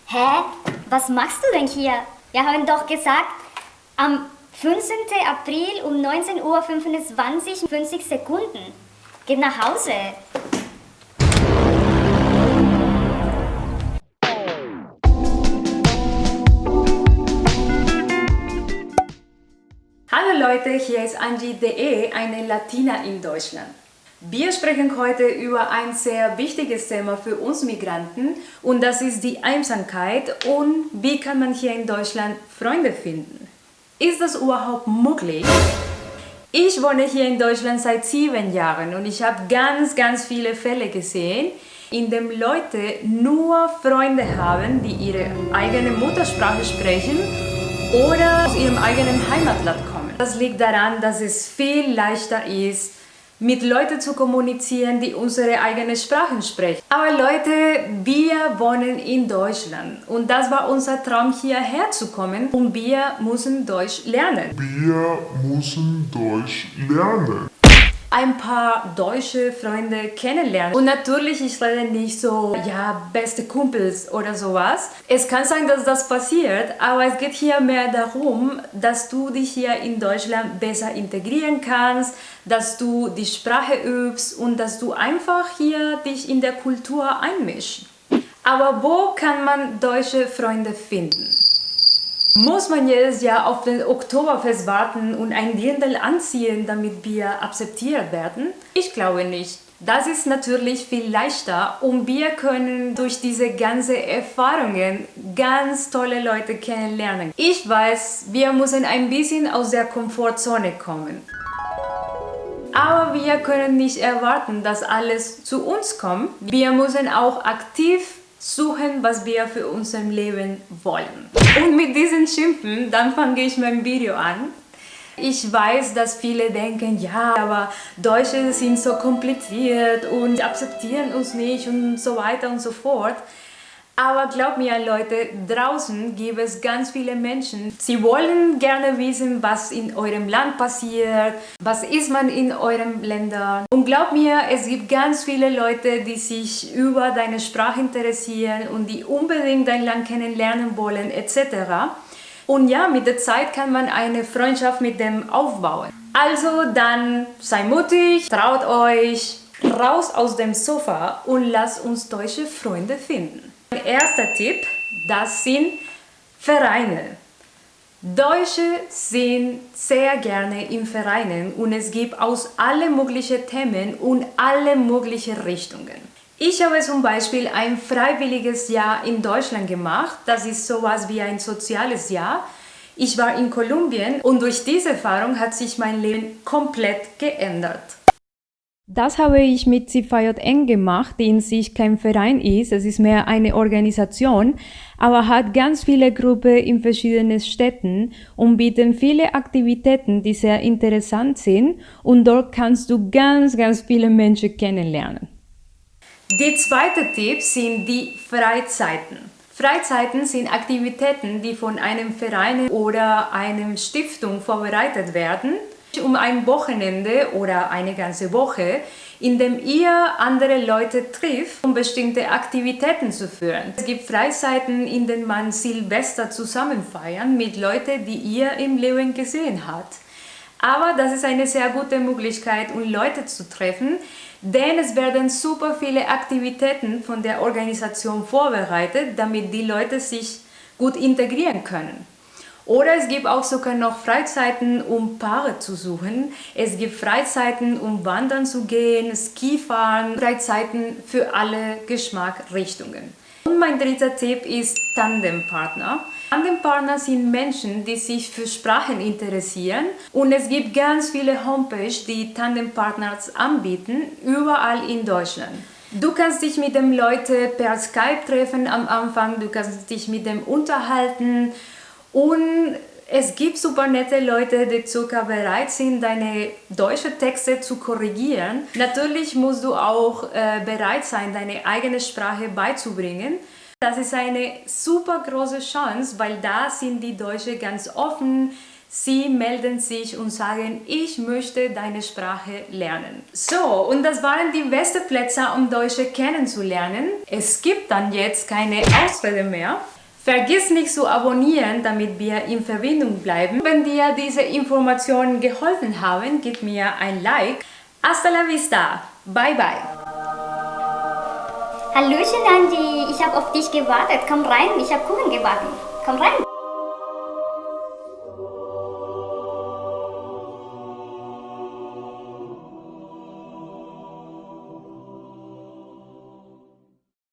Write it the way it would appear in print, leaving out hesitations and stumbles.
Hä? Was machst du denn hier? Wir haben doch gesagt, am 15. April um 19:25 Uhr 50 Sekunden. Geht nach Hause. Hallo Leute, hier ist Angie.de, eine Latina in Deutschland. Wir sprechen heute über ein sehr wichtiges Thema für uns Migranten und das ist die Einsamkeit und wie kann man hier in Deutschland Freunde finden. Ist das überhaupt möglich? Ich wohne hier in Deutschland seit 7 Jahren und ich habe ganz viele Fälle gesehen, in denen Leute nur Freunde haben, die ihre eigene Muttersprache sprechen oder aus ihrem eigenen Heimatland kommen. Das liegt daran, dass es viel leichter ist, mit Leuten zu kommunizieren, die unsere eigene Sprache sprechen. Aber Leute, wir wohnen in Deutschland und das war unser Traum, hierher zu kommen und wir müssen Deutsch lernen. Ein paar deutsche Freunde kennenlernen. Und natürlich, ich rede nicht so, beste Kumpels oder sowas. Es kann sein, dass das passiert, aber es geht hier mehr darum, dass du dich hier in Deutschland besser integrieren kannst, dass du die Sprache übst und dass du einfach hier dich in der Kultur einmischst. Aber wo kann man deutsche Freunde finden? Muss man jedes Jahr auf den Oktoberfest warten und ein Dirndl anziehen, damit wir akzeptiert werden? Ich glaube nicht. Das ist natürlich viel leichter und wir können durch diese ganzen Erfahrungen ganz tolle Leute kennenlernen. Ich weiß, wir müssen ein bisschen aus der Komfortzone kommen. Aber wir können nicht erwarten, dass alles zu uns kommt. Wir müssen auch aktiv suchen, was wir für unser Leben wollen. Und mit diesen Schimpfen, dann fange ich mein Video an. Ich weiß, dass viele denken, ja, aber Deutsche sind so kompliziert und akzeptieren uns nicht und so weiter und so fort. Aber glaubt mir Leute, draußen gibt es ganz viele Menschen. Sie wollen gerne wissen, was in eurem Land passiert, was ist man in eurem Ländern. Und glaubt mir, es gibt ganz viele Leute, die sich über deine Sprache interessieren und die unbedingt dein Land kennenlernen wollen, etc. Und ja, mit der Zeit kann man eine Freundschaft mit dem aufbauen. Also dann sei mutig, traut euch, raus aus dem Sofa und lasst uns deutsche Freunde finden. Mein erster Tipp, das sind Vereine. Deutsche sind sehr gerne in Vereinen und es gibt aus alle möglichen Themen und alle möglichen Richtungen. Ich habe zum Beispiel ein freiwilliges Jahr in Deutschland gemacht. Das ist sowas wie ein soziales Jahr. Ich war in Kolumbien und durch diese Erfahrung hat sich mein Leben komplett geändert. Das habe ich mit CVJN gemacht, die in sich kein Verein ist, es ist mehr eine Organisation, aber hat ganz viele Gruppen in verschiedenen Städten und bieten viele Aktivitäten, die sehr interessant sind und dort kannst du ganz viele Menschen kennenlernen. Der zweite Tipp sind die Freizeiten. Freizeiten sind Aktivitäten, die von einem Verein oder einer Stiftung vorbereitet werden, um ein Wochenende oder eine ganze Woche, in dem ihr andere Leute trifft, um bestimmte Aktivitäten zu führen. Es gibt Freizeiten, in denen man Silvester zusammen feiern mit Leuten, die ihr im Leben gesehen habt. Aber das ist eine sehr gute Möglichkeit, um Leute zu treffen, denn es werden super viele Aktivitäten von der Organisation vorbereitet, damit die Leute sich gut integrieren können. Oder es gibt auch sogar noch Freizeiten, um Paare zu suchen. Es gibt Freizeiten, um wandern zu gehen, Skifahren, Freizeiten für alle Geschmacksrichtungen. Und mein dritter Tipp ist Tandempartner. Tandempartner sind Menschen, die sich für Sprachen interessieren und es gibt ganz viele Homepages, die Tandempartners anbieten, überall in Deutschland. Du kannst dich mit den Leuten per Skype treffen am Anfang, du kannst dich mit dem unterhalten. Und es gibt super nette Leute, die sogar bereit sind, deine deutschen Texte zu korrigieren. Natürlich musst du auch bereit sein, deine eigene Sprache beizubringen. Das ist eine super große Chance, weil da sind die Deutschen ganz offen. Sie melden sich und sagen, ich möchte deine Sprache lernen. So, und das waren die besten Plätze, um Deutsche kennenzulernen. Es gibt dann jetzt keine Ausrede mehr. Vergiss nicht zu abonnieren, damit wir in Verbindung bleiben. Wenn dir diese Informationen geholfen haben, gib mir ein Like. Hasta la vista. Bye bye. Hallöchen Andi, ich habe auf dich gewartet. Komm rein, ich habe Kuchen gebacken. Komm rein.